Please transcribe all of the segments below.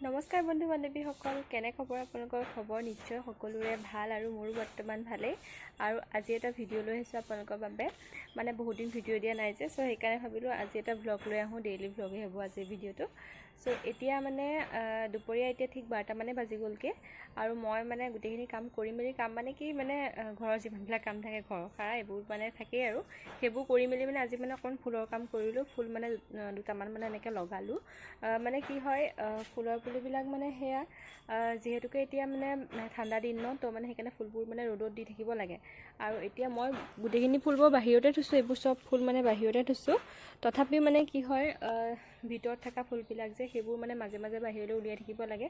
নমস্কাৰ বন্ধু বান্ধৱীসকল, কেনে খবৰ? আপোনালোকৰ খবৰ নিশ্চয় সকলোৰে ভাল আৰু মোৰো বৰ্তমান ভালেই। আৰু আজি এটা ভিডিঅ' লৈ আহিছোঁ আপোনালোকৰ বাবে। মানে বহুত দিন ভিডিঅ' দিয়া নাই যে, চ' সেইকাৰণে ভাবিলোঁ আজি এটা ভ্লগ লৈ আহোঁ। ডেইলি ভ্লগেই হ'ব আজিৰ ভিডিঅ'টো। চ' এতিয়া মানে দুপৰীয়া এতিয়া ঠিক 12টা মানে বাজি গ'লগৈ আৰু মই মানে গোটেইখিনি কাম কৰি মেলি কাম মানে কি মানে ঘৰৰ যিমানবিলাক কাম থাকে, ঘৰৰ সাৰা এইবোৰ মানে থাকেই আৰু সেইবোৰ কৰি মেলি মানে আজি মানে অকণ ফুলৰ কাম কৰিলোঁ। ফুল মানে দুটামান মানে এনেকৈ লগালোঁ। মানে কি হয়, ফুলৰ পুলিবিলাক মানে সেয়া যিহেতুকে এতিয়া মানে ঠাণ্ডা দিন ন, তো মানে সেইকাৰণে ফুলবোৰ মানে ৰ'দত দি থাকিব লাগে। আৰু এতিয়া মই গোটেইখিনি ফুলবোৰ বাহিৰতে থৈছোঁ, এইবোৰ চব ফুল মানে বাহিৰতে থৈছোঁ। তথাপিও মানে কি হয়, ভিতৰত থকা ফুলবিলাক যে সেইবোৰ মানে মাজে মাজে বাহিৰলৈ উলিয়াই থাকিব লাগে।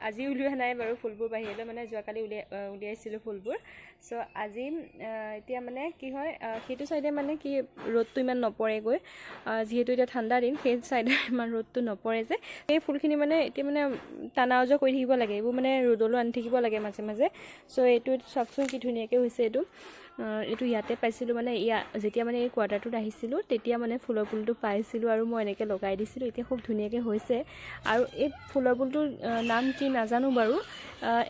আজি উলিওৱা নাই বাৰু ফুলবোৰ বাহিৰলৈ, মানে যোৱাকালি উলিয়াইছিলোঁ ফুলবোৰ। চ' আজি এতিয়া মানে কি হয়, সেইটো চাইডে মানে কি ৰ'দটো ইমান নপৰেগৈ, যিহেতু এতিয়া ঠাণ্ডা দিন, সেই চাইডে ইমান ৰ'দটো নপৰে যে সেই ফুলখিনি মানে এতিয়া মানে টানা ওজৰ কৰি থাকিব লাগে। এইবোৰ মানে ৰ'দলৈ আনি থাকিব লাগে মাজে মাজে। চ' এইটো চাওকচোন কি ধুনীয়াকৈ হৈছে। এইটো ইয়াতে পাইছিলোঁ, মানে যেতিয়া মানে এই কোৱাৰ্টাৰটোত আহিছিলোঁ তেতিয়া মানে ফুলৰ পুলিটো পাইছিলোঁ আৰু মই এনেকৈ লগাই দিছিলোঁ। এতিয়া খুব ধুনীয়াকৈ হৈছে। আৰু এই ফুলৰ পুলিটোৰ নাম কি নাজানো বাৰু।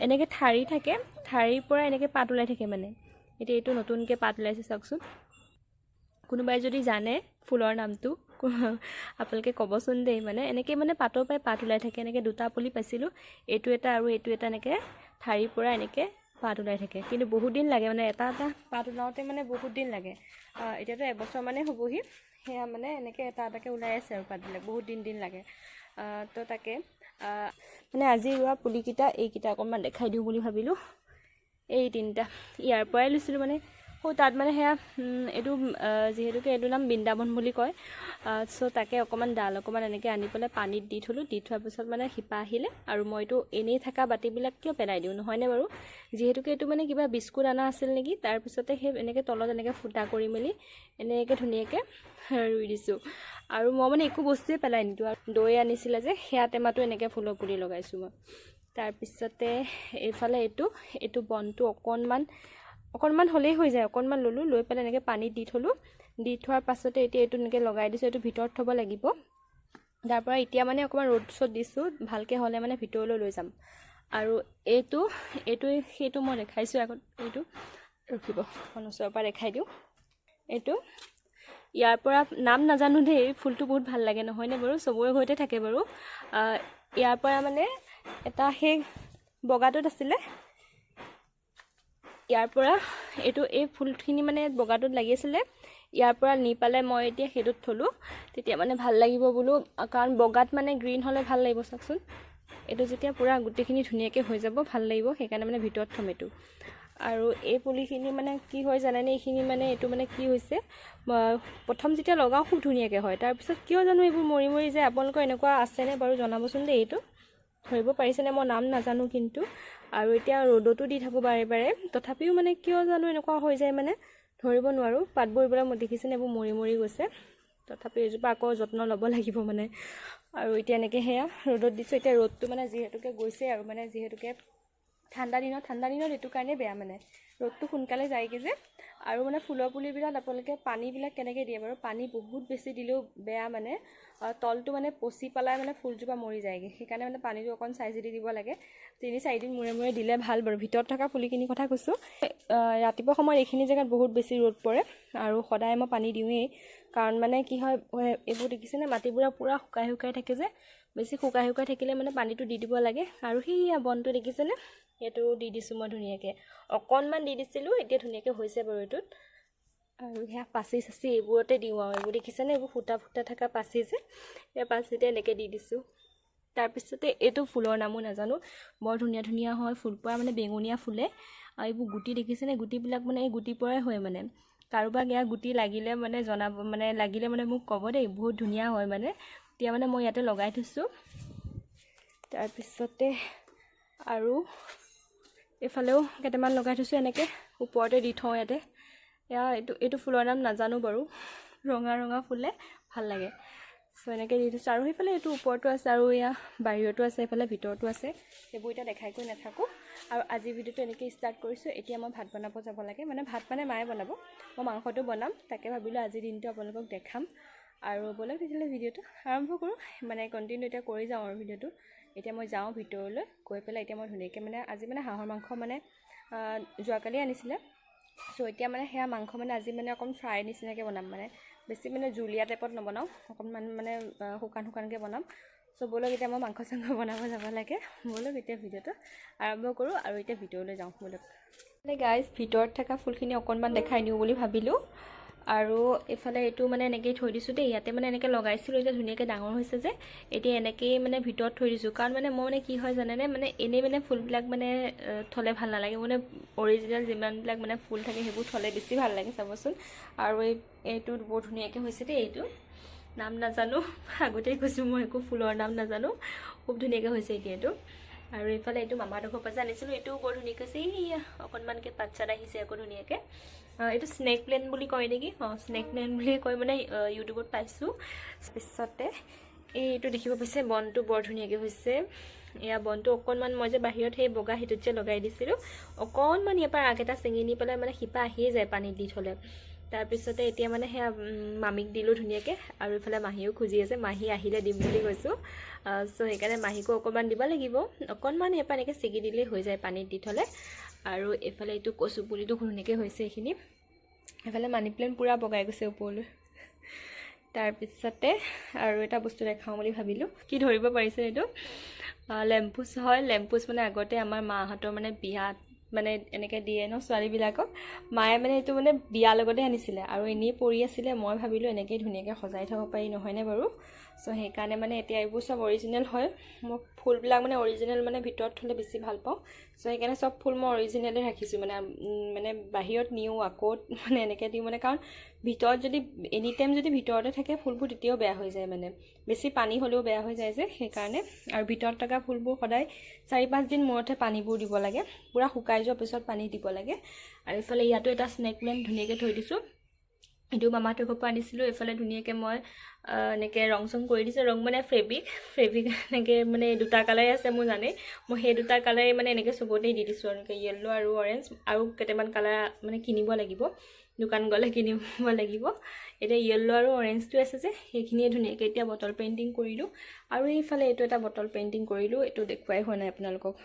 এনেকৈ ঠাৰি থাকে, ঠাৰিৰ পৰা এনেকৈ পাত ওলাই থাকে মানে। এতিয়া এইটো নতুনকৈ পাত ওলাইছে চাওকচোন। কোনোবাই যদি জানে ফুলৰ নামটো আপোনালোকে ক'বচোন দেই। মানে এনেকৈ মানে পাতৰ পৰাই পাত ওলাই থাকে। এনেকৈ দুটা পুলি পাইছিলোঁ, এইটো এটা আৰু এইটো এটা। এনেকৈ ঠাৰিৰ পৰা এনেকৈ পাত ওলাই থাকে, কিন্তু বহুত দিন লাগে মানে এটা এটা পাত ওলাওঁতে মানে বহুত দিন লাগে। এতিয়াতো এবছৰ মানেই হ'বহি, সেয়া মানে এনেকৈ এটা এটাকৈ ওলাই আছে আৰু পাতবিলাক বহুত দিন লাগে। তো তাকে মানে আজি ৰোৱা পুলিকেইটা এইকেইটা অকণমান দেখাই দিওঁ বুলি ভাবিলোঁ। এই তিনিটা ইয়াৰ পৰাই লৈছিলোঁ মানে। তাত মানে সেয়া এইটো যিহেতুকে এইটো নাম বৃন্দাবন বুলি কয়। চ' তাকে অকণমান ডাল অকণমান এনেকৈ আনি পেলাই পানীত দি থ'লোঁ। দি থোৱাৰ পিছত মানে শিপা আহিলে আৰু মইতো এনেই থকা বাতিবিলাক কিয় পেলাই দিওঁ, নহয়নে বাৰু? যিহেতুকে এইটো মানে কিবা বিস্কুট অনা আছিল নেকি, তাৰপিছতে সেই এনেকৈ তলত এনেকৈ ফুটা কৰি মেলি এনেকৈ ধুনীয়াকৈ ৰুই দিছোঁ। আৰু মই মানে একো বস্তুৱে পেলাই নিদিওঁ। আৰু দৈ আনিছিলে যে, সেয়া টেমাটো এনেকৈ ফুলৰ পুলি লগাইছোঁ মই। তাৰপিছতে এইফালে এইটো বনটো অকণমান হ'লেই হৈ যায়। অকণমান ল'লোঁ, লৈ পেলাই এনেকৈ পানীত দি থ'লোঁ। দি থোৱাৰ পাছতে এতিয়া এইটো এনেকৈ লগাই দিছোঁ। এইটো ভিতৰত থ'ব লাগিব। তাৰ পৰা এতিয়া মানে অকণমান ৰ'দ চ'দ দিছোঁ, ভালকৈ হ'লে মানে ভিতৰলৈ লৈ যাম। আৰু সেইটো মই দেখাইছোঁ আগত। এইটো ৰখিব, ওচৰৰ পৰা দেখাই দিওঁ। এইটো ইয়াৰ পৰা নাম নাজানো দেই। ফুলটো বহুত ভাল লাগে, নহয়নে বাৰু? চবৰে ঘৰতে থাকে বাৰু। ইয়াৰ পৰা মানে এটা সেই বগাটোত আছিলে, ইয়াৰ পৰা এই ফুলখিনি মানে বগাটোত লাগিছিলে। ইয়াৰ পৰা নি পালে মই এতিয়া সেইটোত থ'লোঁ। তেতিয়া মানে ভাল লাগিব বোলো, কাৰণ বগাত মানে গ্ৰীণ হ'লে ভাল লাগিব চাওকচোন। এইটো যেতিয়া পূৰা গোটেইখিনি ধুনীয়াকৈ হৈ যাব ভাল লাগিব, সেইকাৰণে মানে ভিতৰত থ'ম এইটো। আৰু এই পুলিখিনি মানে কি হয় জানেনে, এইটো মানে কি হৈছে, প্ৰথম যেতিয়া লগাওঁ খুব ধুনীয়াকৈ হয়, তাৰপিছত কিয় জানো এইবোৰ মৰি যায়। আপোনালোকৰ এনেকুৱা আছেনে বাৰু জনাবচোন দেই। এইটো ধৰিব পাৰিছেনে? মই নাম নাজানো কিন্তু। আৰু এতিয়া ৰ'দতো দি থাকোঁ বাৰে বাৰে, তথাপিও মানে কিয় জানো এনেকুৱা হৈ যায়, মানে ধৰিব নোৱাৰোঁ। পাতবোৰ এইবিলাক মই দেখিছেনে, এইবোৰ মৰি গৈছে। তথাপিও এইজোপা আকৌ যত্ন ল'ব লাগিব মানে। আৰু এতিয়া এনেকৈ সেয়া ৰ'দত দিছোঁ। এতিয়া ৰ'দটো মানে যিহেতুকে গৈছে আৰু মানে যিহেতুকে ঠাণ্ডা দিনত এইটো কাৰণেই বেয়া, মানে ৰ'দটো সোনকালে যায়গৈ যে। আৰু মানে ফুলৰ পুলিবিলাক আপোনালোকে পানীবিলাক কেনেকৈ দিয়ে বাৰু? পানী বহুত বেছি দিলেও বেয়া, মানে তলটো মানে পচি পেলাই মানে ফুলজোপা মৰি যায়গৈ। সেইকাৰণে মানে পানীটো অকণ চাই চিতি দিব লাগে। 3-4 দিন মূৰে দিলে ভাল বাৰু। ভিতৰত থকা পুলিখিনিৰ কথা কৈছোঁ। ৰাতিপুৱা সময়ত এইখিনি জেগাত বহুত বেছি ৰ'দ পৰে আৰু সদায় মই পানী দিওঁৱেই। কাৰণ মানে কি হয়, এইবোৰ দেখিছেনে, মাটিবোৰ পূৰা শুকাই থাকে যে। বেছি শুকাই থাকিলে মানে পানীটো দি দিব লাগে। আৰু সেয়া বনটো দেখিছেনে, সেইটো দি দিছোঁ মই ধুনীয়াকৈ। অকণমান দি দিছিলোঁ, এতিয়া ধুনীয়াকৈ হৈছে বাৰু এইটোত। আৰু সেয়া পাচি এইবোৰতে দিওঁ আৰু। এইবোৰ দেখিছেনে, এইবোৰ ফুটা থকা পাচি যে, সেই পাচিতে এনেকৈ দি দিছোঁ। তাৰপিছতে এইটো ফুলৰ নামো নাজানো, বৰ ধুনীয়া হয় ফুল পৰা, মানে বেঙুনীয়া ফুলে। আৰু এইবোৰ গুটি দেখিছেনে, গুটিবিলাক মানে এই গুটিৰ পৰাই হয় মানে। কাৰোবাক ইয়াৰ গুটি লাগিলে মানে জনাব, মানে লাগিলে মানে মোক ক'ব দেই। বহুত ধুনীয়া হয় মানে। এতিয়া মানে মই ইয়াতে লগাই থৈছোঁ। তাৰপিছতে আৰু এইফালেও কেইটামান লগাই থৈছোঁ, এনেকৈ ওপৰতে দি থওঁ ইয়াতে। এইটো ফুলৰ নাম নাজানো বাৰু। ৰঙা ফুলে, ভাল লাগে। চ' এনেকৈ দি থৈছোঁ। আৰু সেইফালে এইটো ওপৰতো আছে, আৰু এয়া বাহিৰতো আছে, এইফালে ভিতৰতো আছে। সেইবোৰ এতিয়া দেখাই কৰি নাথাকোঁ। আৰু আজিৰ ভিডিঅ'টো এনেকৈ ষ্টাৰ্ট কৰিছোঁ। এতিয়া মই ভাত বনাব যাব লাগে, মানে ভাত মানে মায়ে বনাব, মই মাংসটো বনাম। তাকে ভাবিলোঁ আজিৰ দিনটো আপোনালোকক দেখাম। আৰু ব'লক তেতিয়াহ'লে ভিডিঅ'টো আৰম্ভ কৰোঁ, মানে কণ্টিনিউ এতিয়া কৰি যাওঁ আৰু ভিডিঅ'টো। এতিয়া মই যাওঁ ভিতৰলৈ, গৈ পেলাই এতিয়া মই ধুনীয়াকৈ মানে আজি মানে হাঁহৰ মাংস মানে যোৱাকালি আনিছিলে। চ' এতিয়া মানে সেয়া মাংস মানে আজি মানে অকণ ফ্ৰাই নিচিনাকৈ বনাম, মানে বেছি মানে জুলীয়া টাইপত নবনাওঁ, অকণমান মানে শুকানকৈ বনাম। চ' ব'লক এতিয়া মই মাংস চাংস বনাব যাব লাগে। ব'লক এতিয়া ভিডিঅ'টো আৰম্ভ কৰোঁ আৰু এতিয়া ভিতৰলৈ যাওঁ ব'লক। মানে গাইজ ভিতৰত থকা ফুলখিনি অকণমান দেখাই দিওঁ বুলি ভাবিলোঁ। আৰু এইফালে এইটো মানে এনেকৈয়ে থৈ দিছোঁ দেই, ইয়াতে মানে এনেকৈ লগাইছিলোঁ, এতিয়া ধুনীয়াকৈ ডাঙৰ হৈছে যে এতিয়া এনেকৈয়ে মানে ভিতৰত থৈ দিছোঁ। কাৰণ মানে মই মানে কি হয় জানেনে, মানে এনেই মানে ফুলবিলাক মানে থ'লে ভাল নালাগে, মানে অৰিজিনেল যিমানবিলাক মানে ফুল থাকে সেইবোৰ থ'লে বেছি ভাল লাগে চাবচোন। আৰু এইটো বৰ ধুনীয়াকৈ হৈছে দেই, এইটো নাম নাজানো, আগতেই কৈছোঁ মই একো ফুলৰ নাম নাজানো, খুব ধুনীয়াকৈ হৈছে এতিয়া এইটো। আৰু এইফালে এইটো মামাহঁতৰ ঘৰৰ পৰা যে আনিছিলোঁ, এইটোও বৰ ধুনীয়াকৈ হৈছে, অকণমানকৈ পাত চাত আহিছে আকৌ ধুনীয়াকৈ। এইটো স্নেক প্লেণ্ট বুলি কয় নেকি, স্নেক প্লেণ্ট বুলি কয় মানে ইউটিউবত পাইছোঁ। পিছতে এইটো দেখিব পাইছে, বনটো বৰ ধুনীয়াকৈ হৈছে। এয়া বনটো অকণমান মই যে বাহিৰত সেই বগা সেইটোত যে লগাই দিছিলোঁ, অকণমান ইয়াৰ পৰা আগ এটা ছিঙি নি পেলাই মানে শিপা আহিয়ে যায় পানীত দি থ'লে। তাৰপিছতে এতিয়া মানে সেয়া মামীক দিলোঁ ধুনীয়াকৈ, আৰু এইফালে মাহীও খুজি আছে, মাহী আহিলে দিম বুলি কৈছোঁ। চ' সেইকাৰণে মাহীকো অকণমান দিব লাগিব, অকণমান ইয়াৰ পৰা এনেকৈ ছিগি দিলেই হৈ যায় পানীত দি থ'লে। আৰু এইফালে এইটো কচু পুলিটো ধুনীয়াকৈ হৈছে এইখিনি। এইফালে মানি প্লেণ্ট পূৰা বগাই গৈছে ওপৰলৈ। তাৰপিছতে আৰু এটা বস্তু দেখাওঁ বুলি ভাবিলোঁ, কি ধৰিব পাৰিছে এইটো লেম্পুচ হয়। লেম্পুচ মানে আগতে আমাৰ মাহঁতৰ মানে বিয়াত মানে এনেকৈ দিয়ে ন ছোৱালীবিলাকক, মায়ে মানে এইটো মানে বিয়াৰ লগতে আনিছিলে আৰু এনেই পৰি আছিলে। মই ভাবিলোঁ এনেকৈয়ে ধুনীয়াকৈ সজাই থ'ব পাৰি, নহয়নে বাৰু? চ' সেইকাৰণে মানে এতিয়া এইবোৰ চব অৰিজিনেল হয়। মই ফুলবিলাক মানে অৰিজিনেল মানে ভিতৰত থ'লে বেছি ভাল পাওঁ। চ' সেইকাৰণে চব ফুল মই অৰিজিনেলে ৰাখিছোঁ, মানে বাহিৰত নিওঁ আকৌ মানে এনেকৈ দিওঁ, মানে কাৰণ ভিতৰত যদি এনি টাইম যদি ভিতৰতে থাকে ফুলবোৰ তেতিয়াও বেয়া হৈ যায়, মানে বেছি পানী হ'লেও বেয়া হৈ যায় যে সেইকাৰণে। আৰু ভিতৰত থকা ফুলবোৰ সদায় 4-5 দিন মূৰতহে পানীবোৰ দিব লাগে, পূৰা শুকাই যোৱাৰ পিছত পানী দিব লাগে। আৰু এইফালে ইয়াতো এটা স্নেক প্লেণ্ট ধুনীয়াকৈ থৈ দিছোঁ, এইটো মামাহঁতৰ ঘৰৰ পৰা আনিছিলোঁ। এইফালে ধুনীয়াকৈ মই এনেকৈ ৰং চং কৰি দিছোঁ, ৰং মানে ফেব্ৰিক এনেকৈ মানে দুটা কালাৰে আছে মোৰ জানেই, মই সেই দুটা কালাৰে মানে এনেকৈ চবতেই দি দিছোঁ, এনেকৈ য়েল্ল' আৰু অৰেঞ্জ, আৰু কেইটামান কালাৰ মানে কিনিব লাগিব, দোকান গ'লে কিনিব লাগিব। এতিয়া য়েল্ল' আৰু অৰেঞ্জটো আছে যে সেইখিনিয়ে ধুনীয়াকৈ এতিয়া বটল পেইণ্টিং কৰিলোঁ। আৰু এইফালে এইটো এটা বটল পেইণ্টিং কৰিলোঁ, এইটো দেখুৱাই হোৱা নাই আপোনালোকক,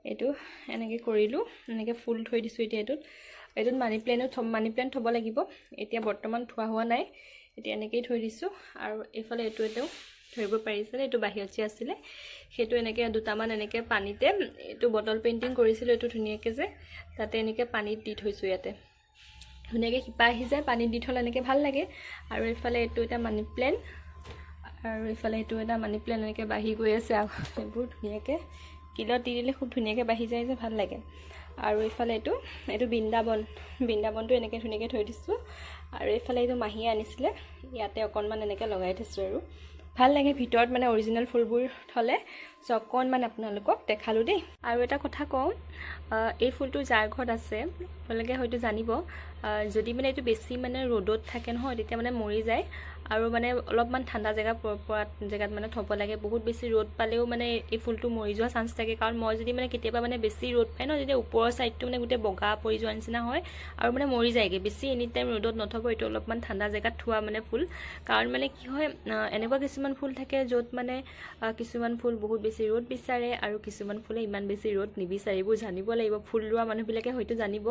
এইটো এনেকৈ কৰিলোঁ, এনেকৈ ফুল থৈ দিছোঁ। এতিয়া এইটোত মানি প্লেণ্ট থ'ব লাগিব, এতিয়া বৰ্তমান থোৱা হোৱা নাই, এতিয়া এনেকৈয়ে থৈ দিছোঁ। আৰু এইফালে এইটো ধৰিব পাৰিছিলে, এইটো বাহিৰত যে আছিলে সেইটো এনেকৈ দুটামান এনেকৈ পানীতে এইটো বটল পেইণ্টিং কৰিছিলোঁ, এইটো ধুনীয়াকৈ যে তাতে এনেকৈ পানীত দি থৈছোঁ, ইয়াতে ধুনীয়াকৈ শিপা আহি যায়, পানীত দি থ'লে এনেকৈ ভাল লাগে। আৰু এইফালে এইটো এটা মানি প্লেণ্ট, আৰু এইফালে এইটো এটা মানি প্লেণ্ট এনেকৈ বাঢ়ি গৈ আছে, এইবোৰ ধুনীয়াকৈ কিলত দি দিলে খুব ধুনীয়াকৈ বাঢ়ি যায় যে ভাল লাগে। আৰু এইফালে এইটো বৃন্দাবনটো এনেকৈ ধুনীয়াকৈ থৈ দিছোঁ। আৰু এইফালে এইটো মাহীয়ে আনিছিলে, ইয়াতে অকণমান এনেকৈ লগাই থৈছোঁ, আৰু ভাল লাগে ভিতৰত মানে অৰিজিনেল ফুলবোৰ থ'লে। চ' অকণমান আপোনালোকক দেখালোঁ দেই। আৰু এটা কথা কওঁ, এই ফুলটো যাৰ ঘৰত আছে আপোনালোকে হয়তো জানিব, যদি মানে এইটো বেছি মানে ৰ'দত থাকে নহয় তেতিয়া মানে মৰি যায়। আৰু মানে অলপমান ঠাণ্ডা পৰা জেগাত মানে থ'ব লাগে, বহুত বেছি ৰ'দ পালেও মানে এই ফুলটো মৰি যোৱা চান্স থাকে। কাৰণ মই যদি মানে কেতিয়াবা মানে বেছি ৰ'দ পায় ন, তেতিয়া ওপৰৰ ছাইডটো মানে গোটেই বগা পৰি যোৱা নিচিনা হয় আৰু মানে মৰি যায়গৈ। বেছি এনি টাইম ৰ'দত নথ'ব, এইটো অলপমান ঠাণ্ডা জেগাত থোৱা মানে ফুল। কাৰণ মানে কি হয়, এনেকুৱা কিছুমান ফুল থাকে য'ত মানে কিছুমান ফুল বহুত বেছি ৰ'দ বিচাৰে আৰু কিছুমান ফুলে ইমান বেছি ৰ'দ নিবিচাৰে, এইবোৰ জানিব লাগিব, ফুল ৰোৱা মানুহবিলাকে হয়তো জানিব।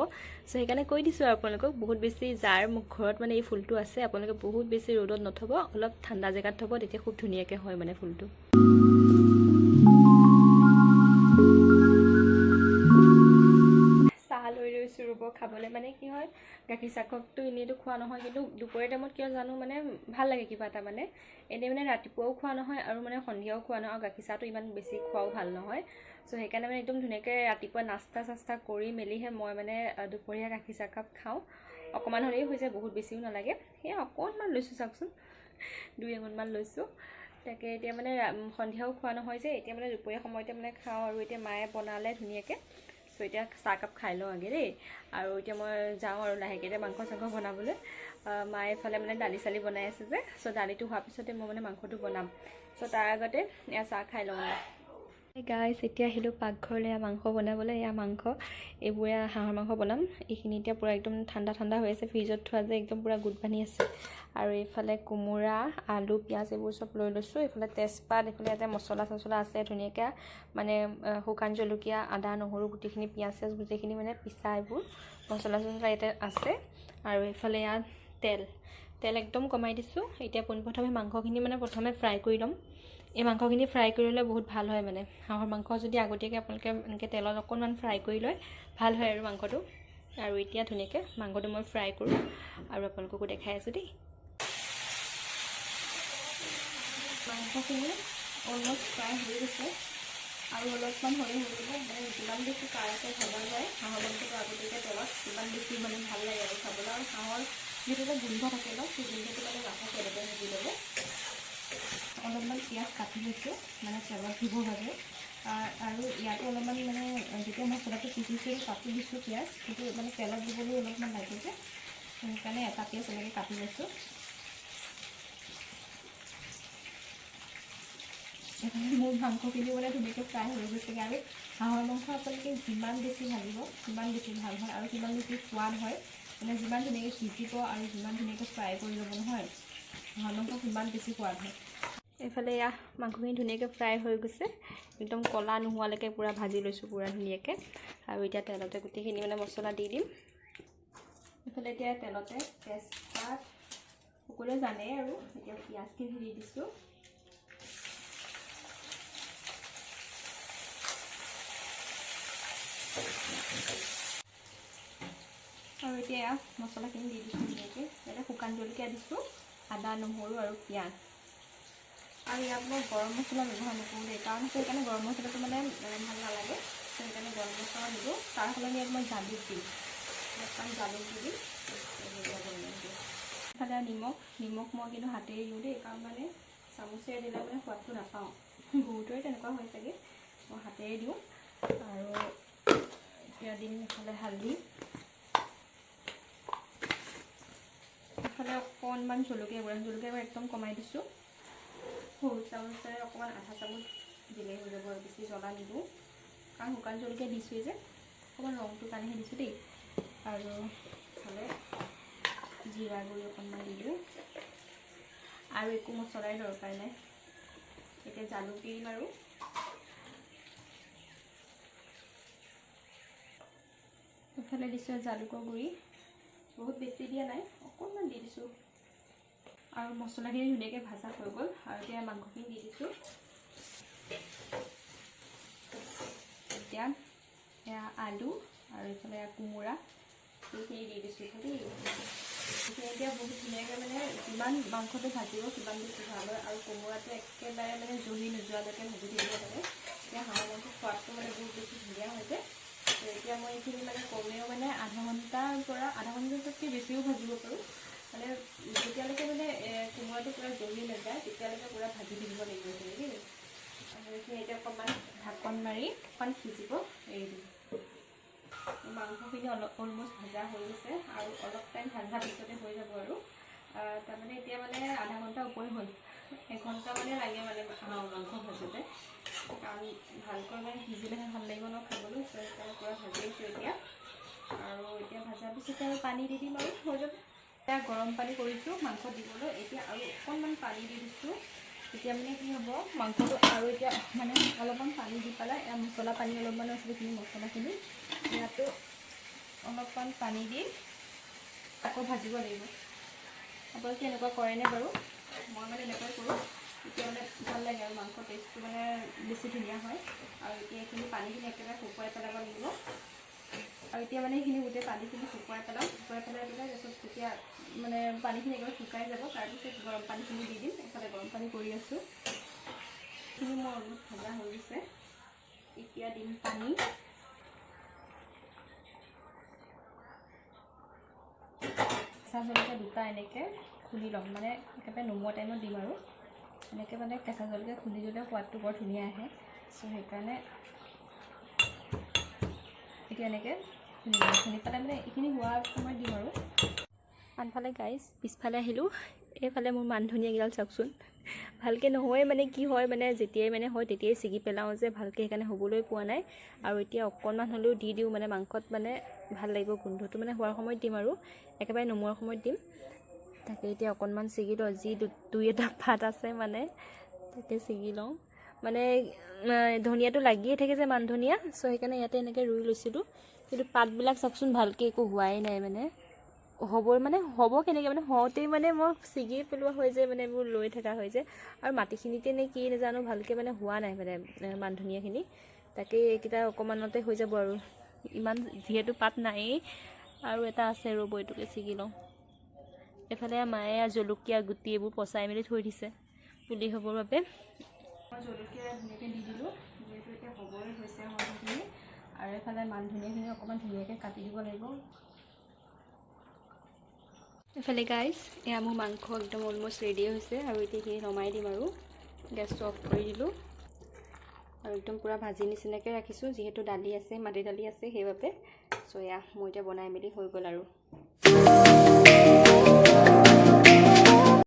চ' সেইকাৰণে কৈ দিছোঁ আৰু আপোনালোকক, বহুত বেছি যাৰ ঘৰত মানে এই ফুলটো আছে আপোনালোকে বহুত বেছি ৰ'দত নথ'ব, অলপ ঠাণ্ডা জেগাত থ'ব, তেতিয়া খুব ধুনীয়াকৈ হয় মানে ফুলটো। চাহ লৈ লৈছোঁ ৰ'ব খাবলৈ, মানে কি হয় গাখীৰ চাহকটো এনেইতো খোৱা নহয়, কিন্তু দুপৰীয়া টাইমত কিয় জানো মানে ভাল লাগে কিবা এটা, মানে এনেই মানে ৰাতিপুৱাও খোৱা নহয় আৰু মানে সন্ধিয়াও খোৱা নহয়, আৰু গাখীৰ চাহটো ইমান বেছি খোৱাও ভাল নহয়। চ' সেইকাৰণে মানে একদম ধুনীয়াকৈ ৰাতিপুৱা নাস্তা চাস্তা কৰি মেলিহে মই মানে দুপৰীয়া গাখীৰ চাহকাপ খাওঁ। অকণমান হ'লেই হৈ যায়, বহুত বেছিও নালাগে, সেয়া অকণমান লৈছোঁ, চাওকচোন 2 আঙুলমান লৈছোঁ। তাকে এতিয়া মানে সন্ধিয়াও খোৱা নহয় যে, এতিয়া মানে দুপৰীয়া সময়তে মানে খাওঁ। আৰু এতিয়া মায়ে বনালে ধুনীয়াকৈ, চ' এতিয়া চাহকাপ খাই লওঁ আগে দেই। আৰু এতিয়া মই যাওঁ আৰু লাহেকৈ এতিয়া মাংস চাংস বনাবলৈ। মায়ে এফালে মানে দালি চালি বনাই আছে যে, চ' দালিটো হোৱাৰ পিছতে মই মানে মাংসটো বনাম। চ' তাৰ আগতে এয়া চাহ খাই লওঁ। গাইজ এতিয়া আহিলোঁ পাকঘৰলৈ মাংস বনাবলৈ। এয়া মাংস, এইবোৰে হাঁহৰ মাংস বনাম। এইখিনি এতিয়া পূৰা একদম ঠাণ্ডা ঠাণ্ডা হৈ আছে, ফ্ৰিজত থোৱা যে একদম পূৰা গোট বান্ধি আছে। আৰু এইফালে কোমোৰা, আলু, পিঁয়াজ এইবোৰ চব লৈ লৈছোঁ। এইফালে তেজপাত, এইফালে ইয়াতে মছলা চছলা আছে ধুনীয়াকৈ, মানে শুকান জলকীয়া, আদা নহৰু গোটেইখিনি, পিঁয়াজ চিয়াজ গোটেইখিনি মানে পিছা এইবোৰ মছলা চছলা ইয়াতে আছে। আৰু এইফালে ইয়াত তেল একদম কমাই দিছোঁ। এতিয়া পোনপ্ৰথমে মাংসখিনি মানে প্ৰথমে ফ্ৰাই কৰি ল'ম। এই মাংসখিনি ফ্ৰাই কৰি ল'লে বহুত ভাল হয়, মানে হাঁহৰ মাংস যদি আগতীয়াকৈ আপোনালোকে এনেকৈ তেলত অকণমান ফ্ৰাই কৰি লয় ভাল হয় আৰু মাংসটো। আৰু এতিয়া ধুনীয়াকৈ মাংসটো মই ফ্ৰাই কৰোঁ আৰু আপোনালোককো দেখাই আছোঁ দেই। মাংসখিনি অলমষ্ট ফ্ৰাই হৈ গৈছে আৰু অলপমান হ'লে হৈ যাব। মানে যিমান বেছি কাৰাকৈ ভজা যায় হাঁহৰ মাংসটো আগতীয়াকৈ তেলত, সিমান বেছি মানে ভাল লাগে আৰু খাবলৈ। আৰু হাঁহৰ যিটো এটা গোন্ধ থাকে ন, সেই গোন্ধটো মানে নাথাকে তেনেকৈ ভাজি ল'লে। অলপমান পিঁয়াজ কাটি লৈছোঁ, মানে তেলত দিবৰ বাবে। আৰু ইয়াতো অলপমান মানে যেতিয়া মছলাটো পিচিছোঁ তাতো দিছোঁ পিঁয়াজ, কিন্তু মানে তেলত দিবলৈ অলপমান লাগে যে, সেইকাৰণে এটা পিঁয়াজ এনেকৈ কাটি লৈছোঁ। মোৰ মাংসখিনি মানে ধুনীয়াকৈ ফ্ৰাই হৈ গৈছেগৈ। আৰু হাঁহৰ মাংস আপোনালোকে যিমান বেছি ভাজিব সিমান বেছি ভাল হয় আৰু সিমান বেছি সোৱাদ হয়। মানে যিমান ধুনীয়াকৈ সিজিব আৰু যিমান ধুনীয়াকৈ ফ্ৰাই কৰি ল'ব নহয় হাঁহৰ মাংস সিমান বেছি সোৱাদ হয়। এইফালে এয়া মাংসখিনি ধুনীয়াকৈ ফ্ৰাই হৈ গৈছে, একদম ক'লা নোহোৱালৈকে পূৰা ভাজি লৈছোঁ পূৰা ধুনীয়াকৈ। আৰু এতিয়া তেলতে গোটেইখিনি মানে মছলা দি দিম। এইফালে এতিয়া তেলতে তেজপাত, সকলোৱে জানেই আৰু এতিয়া পিঁয়াজখিনি দি দিছোঁ। আৰু এতিয়া মছলাখিনি দি দিছোঁ ধুনীয়াকৈ। ইয়াতে শুকান জলকীয়া দিছোঁ, আদা নহৰু আৰু পিঁয়াজ। আৰু ইয়াত মই গৰম মছলা ব্যৱহাৰ নকৰোঁ দেই, কাৰণ সেইকাৰণে গৰম মছলাটো মানে ভাল নালাগে, সেইকাৰণে গৰম মছলা নিদিওঁ। তাৰ সলনি ইয়াত মই জালুক দিম, অকণমান জালুক দি দিম। ইফালে নিমখ মই কিন্তু হাতেৰে দিওঁ দেই, কাৰণ মানে চামুচেৰে দিলে মানে সোৱাদটো নাপাওঁ। বহুতৰে তেনেকুৱা হয় চাগে, মই হাতেৰে দিওঁ। আৰু এতিয়া দিম ইফালে হালধি, ইফালে অকণমান জলকীয়া গুড়া, জলকীয়া গুড়া একদম কমাই দিছোঁ। সৰু চামুচেৰে অকণমান আধা চামুচ দিলেই হৈ যাব, আৰু বেছি জ্বলা নিদিওঁ, কাৰণ শুকান জলকীয়া দিছোঁৱেই যে, অকণমান ৰংটোৰ কাৰণেহে দিছোঁ দেই। আৰু ইফালে জিৰা গুড়ি অকণমান দি দিওঁ। আৰু একো মছলাই দৰকাৰ নাই। এতিয়া জালুক দি দিম আৰু ইফালে দিছোঁ জালুকৰ গুড়ি, বহুত বেছি দিয়া নাই, অকণমান দি দিছোঁ। আৰু মছলাখিনি ধুনীয়াকৈ ভাজা হৈ গ'ল। আৰু এতিয়া মাংসখিনি দি দিছোঁ। এতিয়া এয়া আলু আৰু এইফালে কোমোৰা, সেইখিনি দি দিছোঁ দেই। সেইখিনি এতিয়া বহুত ধুনীয়াকৈ মানে যিমান মাংসটো ভাজিব সিমান বেছি ভাল হয়। আৰু কোমোৰাটো একেবাৰে মানে জ্বলি নোযোৱালৈকে ভাজি থাকিব লাগে, এতিয়া হাঁহৰ মাংস সোৱাদটো মানে বহুত বেছি ধুনীয়া হৈ যায়। এতিয়া মই এইখিনি মানে কমেও মানে আধা ঘণ্টাতকৈ বেছিও ভাজিব পাৰোঁ। মানে যেতিয়ালৈকে মানে কোমোৰাটো পূৰা জ্বলি নাযায় তেতিয়ালৈকে পূৰা ভাজি থাকিব লাগিব এইখিনি দেই। আৰু এইখিনি এতিয়া অকণমান ঢাকন মাৰি অকণমান সিজিব এৰি দিম। মাংসখিনি অলমষ্ট ভাজা হৈ গৈছে, আৰু অলপ টাইম ভাজাৰ পিছতে হৈ যাব। আৰু তাৰমানে এতিয়া মানে আধা ঘণ্টা ওপৰি হ'ল, এঘণ্টা মানে লাগে মানে হাঁহৰ মাংস ভাজোঁতে, কাৰণ ভালকৈ মানে সিজিলেহে ভাল লাগিব ন খাবলৈ। সেইকাৰণে পূৰা ভাজি আছোঁ এতিয়া। আৰু এতিয়া ভজাৰ পিছতে আৰু পানী দি দিম আৰু হৈ যাব। এতিয়া গৰম পানী কৰিছোঁ মাংস দিবলৈ। এতিয়া আৰু অকণমান পানী দি দিছোঁ। এতিয়া মানে কি হ'ব, মাংসটো আৰু এতিয়া মানে অলপমান পানী দি পেলাই, মছলা পানী অলপমান আছে, সেইখিনি মছলাখিনি ইয়াতো অলপমান পানী দি আকৌ ভাজিব লাগিব। আপোনালোকে এনেকুৱা কৰেনে বাৰু? মই মানে এনেকুৱাই কৰোঁ, এতিয়া মানে ভাল লাগে আৰু মাংসৰ টেষ্টটো মানে বেছি ধুনীয়া হয়। আৰু এতিয়া এইখিনি পানীখিনি একেবাৰে শুকুৱাই পেলাব লাগিব। আৰু এতিয়া মানে এইখিনি গোটেই পানীখিনি শুকুৱাই পেলাই তাৰপিছত যেতিয়া মানে পানীখিনি একেবাৰে শুকাই যাব, তাৰপিছত গৰম পানীখিনি দি দিম। এইফালে গৰম পানী কৰি আছোঁ। এইখিনি মোৰ অলমষ্ট ভজা হৈ গৈছে। এতিয়া দিম পানী। কেঁচা জলকীয়া দুটা এনেকৈ খুন্দি ল'ম, মানে একেবাৰে নমোৱা টাইমত দিম। আৰু এনেকৈ মানে কেঁচা জলকীয়া খুন্দি দিলে সোৱাদটো বৰ ধুনীয়া আহে। চ' সেইকাৰণে এতিয়া এনেকৈ খুন্দি পেলাই মানে এইখিনি হোৱাৰ সময়ত দিম। আৰু আনফালে গাইজ পিছফালে আহিলোঁ, এইফালে মোৰ মান ধনিয়াকেইডাল চাওকচোন, ভালকৈ নহয় মানে কি হয় মানে যেতিয়াই মানে হয় তেতিয়াই ছিগি পেলাওঁ যে ভালকৈ, সেইকাৰণে হ'বলৈ পোৱা নাই। আৰু এতিয়া অকণমান হ'লেও দি দিওঁ মানে মাংসত মানে ভাল লাগিব, গোন্ধটো মানে হোৱাৰ সময়ত দিম আৰু একেবাৰে নমোৱাৰ সময়ত দিম। তাকে এতিয়া অকণমান ছিগি লওঁ, যি দুই এটা পাত আছে মানে তাকে ছিগি লওঁ। মানে ধনিয়াটো লাগিয়ে থাকে যে মান ধনিয়া, চ' সেইকাৰণে ইয়াতে এনেকৈ ৰুই লৈছিলোঁ। কিন্তু পাতবিলাক চাওকচোন ভালকৈ একো হোৱাই নাই, মানে হ'ব কেনেকৈ মানে হওঁতেই মানে মই ছিগি পেলোৱা হৈ যায়, মানে মোৰ লৈ থকা হৈ যায়। আৰু মাটিখিনিতে নে কি নাজানো ভালকৈ মানে হোৱা নাই মানে মান ধনিয়াখিনি। তাকে এইকেইটা অকণমানতে হৈ যাব আৰু ইমান যিহেতু পাত নায়েই। আৰু এটা আছে ৰ'ব, এইটোকে ছিগি লওঁ। এফালে মায়ে জলকীয়া গুটি এইবোৰ পচাই মেলি থৈ দিছে পুলি হ'বৰ বাবে। মই জলকীয়া ধুনীয়াকৈ দি দিলোঁ, যিহেতু এতিয়া হ'বই হৈছে মাংসখিনি। আৰু এইফালে মান ধনিয়াখিনি অকণমান ধুনীয়াকৈ কাটি দিব লাগিব। এইফালে গাইজ এয়া মোৰ মাংস একদম অলমষ্ট ৰেডি হৈছে, আৰু এতিয়া এইখিনি নমাই দিম আৰু গেছটো অফ কৰি দিলোঁ। আৰু একদম পূৰা ভাজি নিচিনাকৈ ৰাখিছোঁ, যিহেতু দালি আছে, মাটি দালি আছে সেইবাবে। চ' এয়া মই এতিয়া বনাই মেলি হৈ গ'ল আৰু।